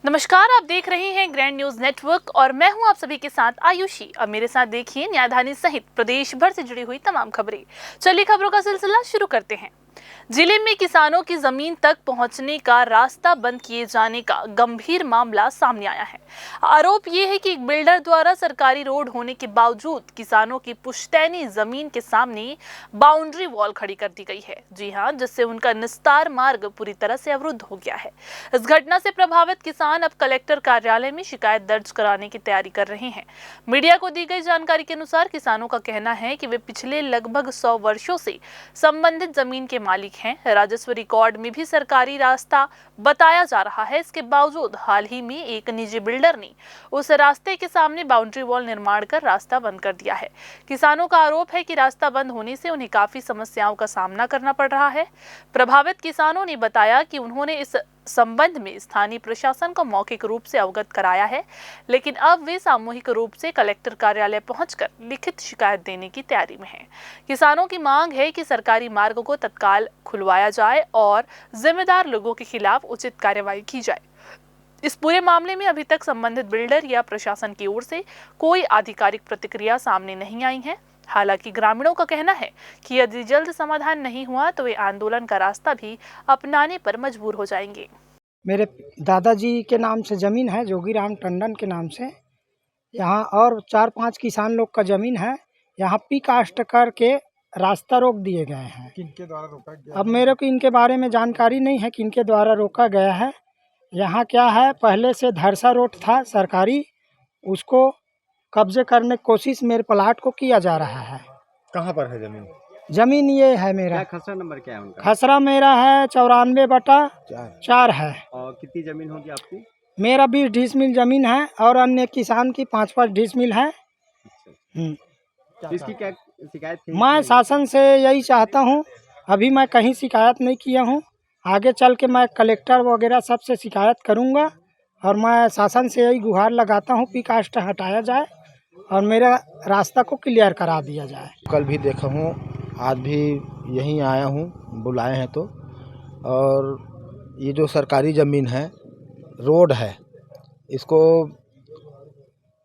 नमस्कार, आप देख रहे हैं ग्रैंड न्यूज नेटवर्क और मैं हूं आप सभी के साथ आयुषी। अब मेरे साथ देखिए न्यायधानी सहित प्रदेश भर से जुड़ी हुई तमाम खबरें। चलिए खबरों का सिलसिला शुरू करते हैं। जिले में किसानों की जमीन तक पहुंचने का रास्ता बंद किए जाने का गंभीर मामला सामने आया है। आरोप ये है कि एक बिल्डर द्वारा सरकारी रोड होने के बावजूद किसानों की पुश्तैनी जमीन के सामने बाउंड्री वॉल खड़ी कर दी गई है। जी हां, जिससे उनका निस्तार मार्ग पूरी तरह से अवरुद्ध हो गया है। इस घटना से प्रभावित किसान अब कलेक्टर कार्यालय में शिकायत दर्ज कराने की तैयारी कर रहे हैं। मीडिया को दी गई जानकारी के अनुसार किसानों का कहना है कि वे पिछले लगभग 100 वर्षों से संबंधित जमीन के मालिक हैं। राजस्व रिकॉर्ड में भी सरकारी रास्ता बताया जा रहा है। इसके बावजूद हाल ही में एक निजी बिल्डर ने उस रास्ते के सामने बाउंड्री वॉल निर्माण कर रास्ता बंद कर दिया है। किसानों का आरोप है कि रास्ता बंद होने से उन्हें काफी समस्याओं का सामना करना पड़ रहा है। प्रभावित किसानों ने बताया कि उन्होंने इस संबंध में स्थानीय प्रशासन को मौखिक रूप से अवगत कराया है, लेकिन अब वे सामूहिक रूप से कलेक्टर कार्यालय पहुंचकर लिखित शिकायत देने की तैयारी में हैं। किसानों की मांग है कि सरकारी मार्ग को तत्काल खुलवाया जाए और जिम्मेदार लोगों के खिलाफ उचित कार्रवाई की जाए। इस पूरे मामले में अभी तक संबंधित बिल्डर या प्रशासन की ओर से कोई आधिकारिक प्रतिक्रिया सामने नहीं आई है। हालांकि ग्रामीणों का कहना है कि यदि जल्द समाधान नहीं हुआ तो वे आंदोलन का रास्ता भी अपनाने पर मजबूर हो जाएंगे। मेरे दादाजी के नाम से ज़मीन है, जोगीराम टंडन के नाम से। यहाँ और 4-5 किसान लोग का ज़मीन है। यहाँ पी कास्ट करके रास्ता रोक दिए गए हैं। किनके द्वारा रोका गया? अब मेरे को इनके बारे में जानकारी नहीं है कि इनके द्वारा रोका गया है। यहाँ क्या है, पहले से धरसा रोड था सरकारी, उसको कब्जे करने की कोशिश मेरे प्लाट को किया जा रहा है। कहाँ पर है जमीन? ज़मीन ये है मेरा। क्या खसरा नंबर क्या है उनका? खसरा मेरा है 94/4 है। और कितनी जमीन होगी आपकी? मेरा 20 डिसमिल ज़मीन है और अन्य किसान की 5-5 डिसमिल है। इसकी क्या शिकायत थी? मैं शासन से यही चाहता हूँ, अभी मैं कहीं शिकायत नहीं किया हूँ, आगे चल के मैं कलेक्टर वगैरह सबसे शिकायत करूँगा और मैं शासन से यही गुहार लगाता हूँ पी कास्ट हटाया जाए और मेरा रास्ता को क्लियर करा दिया जाए। कल भी देखा हूँ, आज भी यहीं आया हूँ, बुलाए हैं तो। और ये जो सरकारी ज़मीन है, रोड है, इसको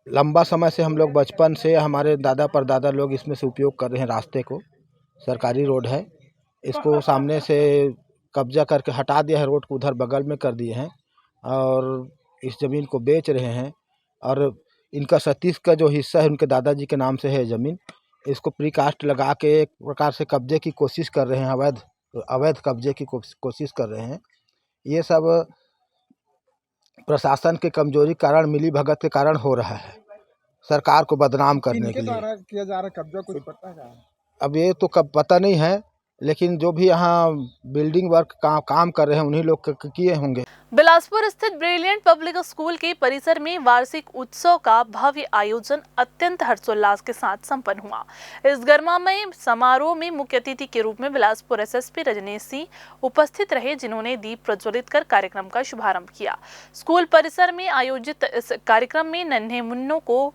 लंबा समय से हम लोग बचपन से हमारे दादा परदादा लोग इसमें से उपयोग कर रहे हैं। रास्ते को सरकारी रोड है, इसको सामने से कब्जा करके हटा दिया है, रोड को उधर बगल में कर दिए हैं और इस ज़मीन को बेच रहे हैं। और इनका 37 का जो हिस्सा है उनके दादाजी के नाम से है ज़मीन, इसको प्रीकास्ट लगा के एक प्रकार से कब्जे की कोशिश कर रहे हैं, अवैध कब्जे की कोशिश कर रहे हैं। ये सब प्रशासन के कमजोरी कारण, मिली भगत के कारण हो रहा है, सरकार को बदनाम करने के लिए। किया जा रहा कब्जा कुछ पता है? अब ये तो कब पता नहीं है, लेकिन जो भी यहाँ बिल्डिंग वर्क काम कर रहे हैं उन्हीं लोग किए होंगे। बिलासपुर स्थित ब्रिलियंट पब्लिक स्कूल के परिसर में वार्षिक उत्सव का भव्य आयोजन अत्यंत हर्षोल्लास के साथ संपन्न हुआ। इस गर्मामय समारोह में मुख्य अतिथि के रूप में बिलासपुर एसएसपी रजनीश सिंह उपस्थित रहे, जिन्होंने दीप प्रज्वलित कर कार्यक्रम का शुभारंभ किया। स्कूल परिसर में आयोजित इस कार्यक्रम में नन्हे मुन्नों को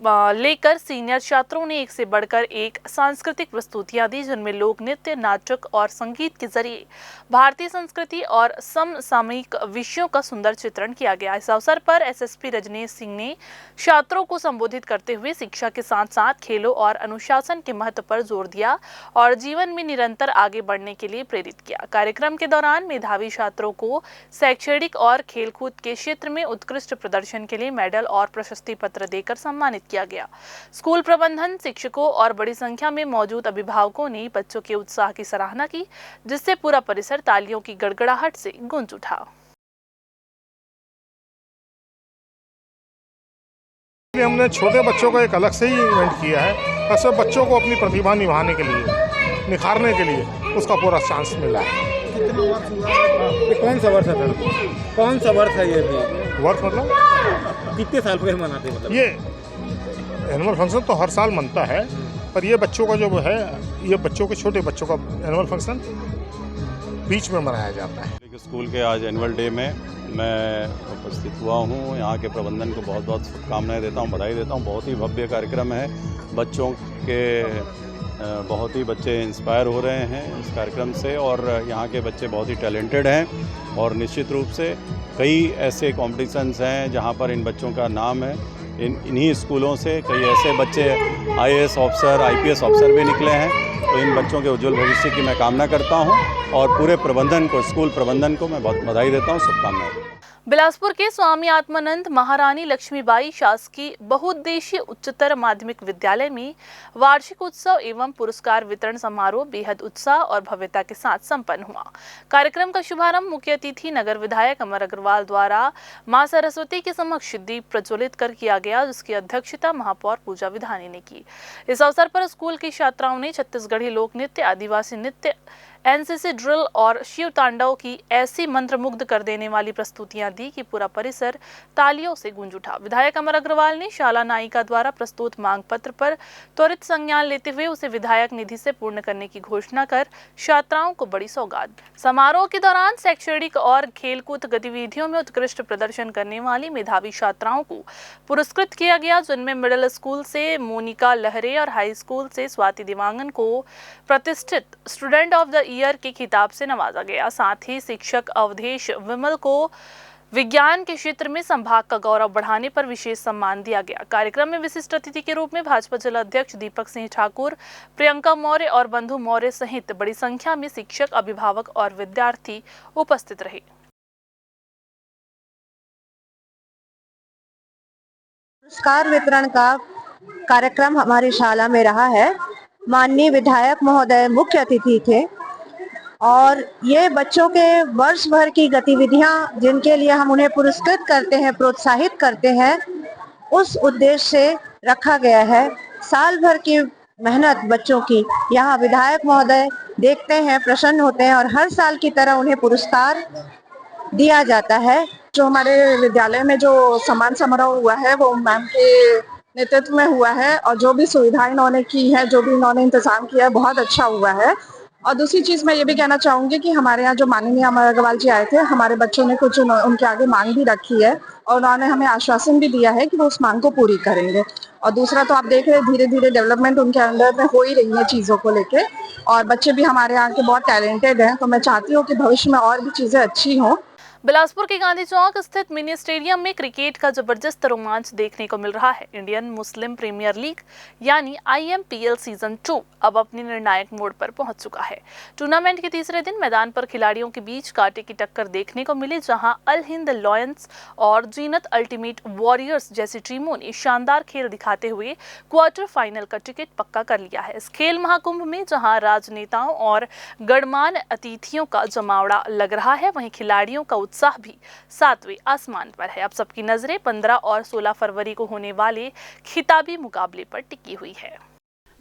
लेकर सीनियर छात्रों ने एक से बढ़कर एक सांस्कृतिक प्रस्तुतियां दी, जिनमें लोक नृत्य, नाटक और संगीत के जरिए भारतीय संस्कृति और समसामयिक विषयों का सुंदर चित्रण किया गया। इस अवसर पर एसएसपी रजनीश सिंह ने छात्रों को संबोधित करते हुए शिक्षा के साथ साथ खेलों और अनुशासन के महत्व पर जोर दिया और जीवन में निरंतर आगे बढ़ने के लिए प्रेरित किया। कार्यक्रम के दौरान मेधावी छात्रों को शैक्षणिक और खेलकूद के क्षेत्र में उत्कृष्ट प्रदर्शन के लिए मेडल और प्रशस्ति पत्र देकर सम्मानित किया गया। स्कूल प्रबंधन, शिक्षकों और बड़ी संख्या में मौजूद अभिभावकों ने बच्चों के उत्साह की सराहना की, जिससे पूरा परिसर तालियों की गड़गड़ाहट से गूंज उठा। हमने छोटे बच्चों का एक अलग से ही इवेंट किया है, ऐसे बच्चों को अपनी प्रतिभा निभाने के लिए, निखारने के लिए उसका पूरा चांस मिला है। ये कौन सा वर्ष है? कौन सा वर्ष है? ये भी वर्ष मतलब कितने साल पहले मनाते हैं? मतलब ये एनुअल फंक्शन तो हर साल मनता है, पर ये बच्चों का जो है, ये बच्चों के, छोटे बच्चों का एनुअल फंक्शन बीच में मनाया जाता है। स्कूल के आज एनुअल डे में मैं उपस्थित हुआ हूँ। यहाँ के प्रबंधन को बहुत बहुत शुभकामनाएं देता हूँ, बधाई देता हूँ। बहुत ही भव्य कार्यक्रम है। बच्चों के बहुत ही बच्चे इंस्पायर हो रहे हैं इस कार्यक्रम से और यहाँ के बच्चे बहुत ही टैलेंटेड हैं और निश्चित रूप से कई ऐसे कॉम्पिटिशन्स हैं जहाँ पर इन बच्चों का नाम है। इन्हीं स्कूलों से कई ऐसे बच्चे IAS ऑफिसर IPS ऑफिसर भी निकले हैं। तो इन बच्चों के उज्जवल भविष्य की मैं कामना करता हूँ और पूरे प्रबंधन को, स्कूल प्रबंधन को मैं बहुत बधाई देता हूँ, शुभकामनाएं। बिलासपुर के स्वामी आत्मानंद महारानी लक्ष्मीबाई शासकीय बहुउद्देशीय उच्चतर माध्यमिक विद्यालय में वार्षिक उत्सव एवं पुरस्कार वितरण समारोह बेहद उत्साह और भव्यता के साथ संपन्न हुआ। कार्यक्रम का शुभारंभ मुख्य अतिथि नगर विधायक अमर अग्रवाल द्वारा मां सरस्वती के समक्ष दीप प्रज्वलित कर किया गया, जिसकी अध्यक्षता महापौर पूजा विधानी ने की। इस अवसर पर स्कूल की छात्राओं ने छत्तीसगढ़ी लोक नृत्य, आदिवासी नृत्य, NCC ड्रिल और शिव तांडव की ऐसी मंत्रमुग्ध कर देने वाली प्रस्तुतियां दी कि पूरा परिसर तालियों से गूंज उठा। विधायक अमर अग्रवाल ने शाला नायिका द्वारा प्रस्तुत मांग पत्र पर त्वरित संज्ञान लेते हुए उसे विधायक निधि से पूर्ण करने की घोषणा कर छात्राओं को बड़ी सौगात। समारोह के दौरान शैक्षणिक और खेलकूद गतिविधियों में उत्कृष्ट प्रदर्शन करने वाली मेधावी छात्राओं को पुरस्कृत किया गया, जिनमें मिडिल स्कूल से मोनिका लहरे और हाई स्कूल से स्वाति दिवांगन को प्रतिष्ठित स्टूडेंट ऑफ द ईयर के खिताब से नवाजा गया। साथ ही शिक्षक अवधेश विमल को विज्ञान के क्षेत्र में संभाग का गौरव बढ़ाने पर विशेष सम्मान दिया गया। कार्यक्रम में विशिष्ट अतिथि के रूप में भाजपा जिला अध्यक्ष दीपक सिंह ठाकुर, प्रियंका मौर्य और बंधु मौर्य सहित बड़ी संख्या में शिक्षक, अभिभावक और विद्यार्थी उपस्थित रहे। पुरस्कार वितरण का कार्यक्रम हमारी शाला में रहा है। माननीय विधायक महोदय मुख्य अतिथि थे और ये बच्चों के वर्ष भर की गतिविधियां जिनके लिए हम उन्हें पुरस्कृत करते हैं, प्रोत्साहित करते हैं, उस उद्देश्य से रखा गया है। साल भर की मेहनत बच्चों की यहाँ विधायक महोदय देखते हैं, प्रसन्न होते हैं और हर साल की तरह उन्हें पुरस्कार दिया जाता है। जो हमारे विद्यालय में जो सम्मान समारोह हुआ है वो मैम के नेतृत्व में हुआ है और जो भी सुविधाएं इन्होंने की है, जो भी इन्होंने इंतजाम किया है, बहुत अच्छा हुआ है। और दूसरी चीज मैं ये भी कहना चाहूंगी कि हमारे यहाँ जो माननीय अमर अग्रवाल जी आए थे, हमारे बच्चों ने कुछ उनके आगे मांग भी रखी है और उन्होंने हमें आश्वासन भी दिया है कि वो उस मांग को पूरी करेंगे। और दूसरा तो आप देख रहे हैं धीरे धीरे डेवलपमेंट उनके अंदर में हो ही रही है चीजों को लेके, और बच्चे भी हमारे यहाँ के बहुत टैलेंटेड हैं। तो मैं चाहती हूँ कि भविष्य में और भी चीजें अच्छी हों। बिलासपुर के गांधी चौक स्थित मिनी स्टेडियम में क्रिकेट का जबरदस्त रोमांच देखने को मिल रहा है। इंडियन मुस्लिम प्रीमियर लीग यानी IMPL सीजन 2 अब अपने निर्णायक मोड़ पर पहुंच चुका है। टूर्नामेंट के तीसरे दिन मैदान पर खिलाड़ियों के बीच कांटे की टक्कर देखने को मिली, जहां अल हिंद लायंस और जीनत अल्टीमेट वॉरियर्स जैसी टीमों ने शानदार खेल दिखाते हुए क्वार्टर फाइनल का टिकट पक्का कर लिया है। इस खेल महाकुंभ में जहां राजनेताओं और गणमान्य अतिथियों का जमावड़ा लग रहा है, वहीं खिलाड़ियों का उत्साह भी 7वें आसमान पर है। अब सबकी नजरें 15 और 16 फरवरी को होने वाले खिताबी मुकाबले पर टिकी हुई है।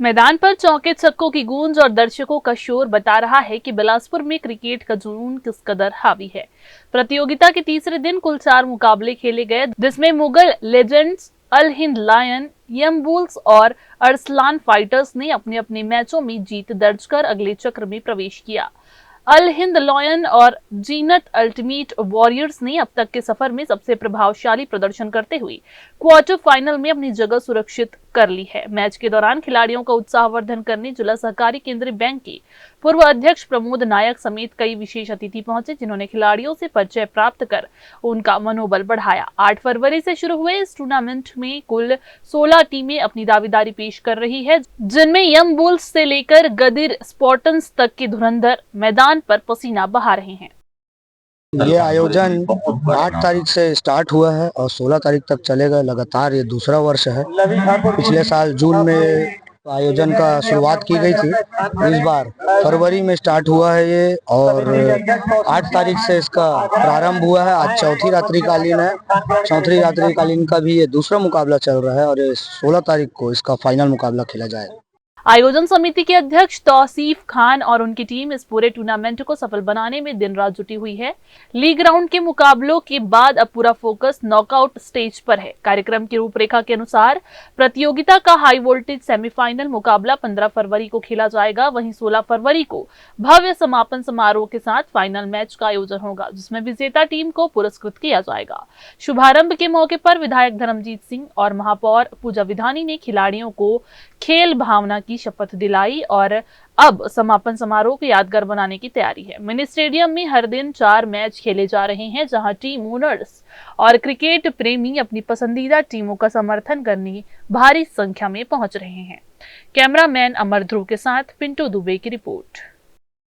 मैदान पर चौके छक्कों की गूंज और दर्शकों का शोर बता रहा है कि बिलासपुर में क्रिकेट का जुनून किस कदर हावी है। प्रतियोगिता के तीसरे दिन कुल 4 मुकाबले खेले गए, जिसमें मुगल लेजेंड्स, अल हिंद लायन, यम बुल्स और अरसलान फाइटर्स ने अपने अपने मैचों में जीत दर्ज कर अगले चक्र में प्रवेश किया। अल हिंद लायन और जीनत अल्टीमेट वॉरियर्स ने अब तक के सफर में सबसे प्रभावशाली प्रदर्शन करते हुए क्वार्टर फाइनल में अपनी जगह सुरक्षित कर ली है। मैच के दौरान खिलाड़ियों का उत्साहवर्धन करने जिला सहकारी केंद्रीय बैंक के पूर्व अध्यक्ष प्रमोद नायक समेत कई विशेष अतिथि पहुंचे, जिन्होंने खिलाड़ियों से परिचय प्राप्त कर उनका मनोबल बढ़ाया। 8 फरवरी से शुरू हुए इस टूर्नामेंट में कुल 16 टीमें अपनी दावेदारी पेश कर रही है, जिनमें यम बुल्स से लेकर गदिर स्पार्टन्स तक के धुरंधर मैदान पर पसीना बहा रहे हैं। ये आयोजन 8 तारीख से स्टार्ट हुआ है और 16 तारीख तक चलेगा। लगातार ये दूसरा वर्ष है। पिछले साल जून में आयोजन का शुरुआत की गई थी, इस बार फरवरी में स्टार्ट हुआ है ये और 8 तारीख से इसका प्रारंभ हुआ है। आज चौथी रात्रिकालीन है। चौथी रात्रिकालीन का भी ये दूसरा मुकाबला चल रहा है और ये 16 तारीख को इसका फाइनल मुकाबला खेला जाएगा। आयोजन समिति के अध्यक्ष तौसीफ खान और उनकी टीम इस पूरे टूर्नामेंट को सफल बनाने में दिन रात जुटी हुई है। लीग राउंड के मुकाबलों के बाद अब पूरा फोकस नॉकआउट स्टेज पर है। कार्यक्रम की रूपरेखा के अनुसार प्रतियोगिता का हाई वोल्टेज सेमीफाइनल मुकाबला 15 फरवरी को खेला जाएगा। वहीं 16 फरवरी को भव्य समापन समारोह के साथ फाइनल मैच का आयोजन होगा, जिसमें विजेता टीम को पुरस्कृत किया जाएगा। शुभारंभ के मौके पर विधायक धर्मजीत सिंह और महापौर पूजा विधानी ने खिलाड़ियों को खेल भावना की की शपथ दिलाई और अब समापन समारोह को यादगार बनाने की तैयारी है। मिनी स्टेडियम में हर दिन 4 मैच खेले जा रहे हैं, जहां टीम ओनर्स और क्रिकेट प्रेमी अपनी पसंदीदा टीमों का समर्थन करने भारी संख्या में पहुंच रहे हैं। कैमरामैन अमर ध्रुव के साथ पिंटू दुबे की रिपोर्ट।